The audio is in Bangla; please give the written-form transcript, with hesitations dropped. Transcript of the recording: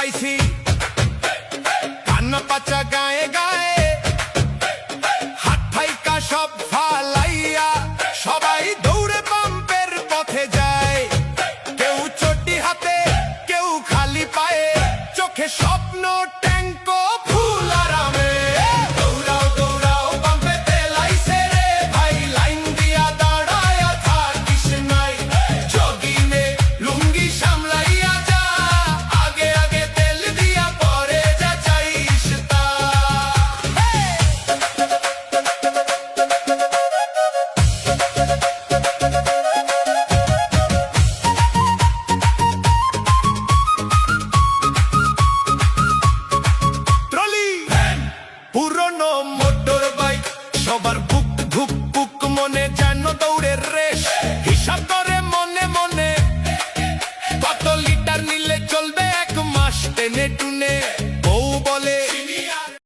পাইছি কান্না পাচা গায়ে গায়ে হাত থাইকা সব ফালাইয়া সবাই দৌড়ে পাম্পের পথে যায়। কেউ চটি হাতে কেউ খালি পায়ে চোখে স্বপ্ন ট্যাঙ্ক ফুল আরামে। দৌড়াও দৌড়াও পাম্পে তেল আইছে রে ভাই লাইন দিয়া দাঁড়ায়া থাকিস নাই। জগিনে লুঙ্গি সামলাইয়া যা আগে আগে তেল দিয়া পরে যা চাইস তা। ট্রলি পুরনো মোটর বাইক সবার বুক ধুক বুক মনে যেন দৌড়ের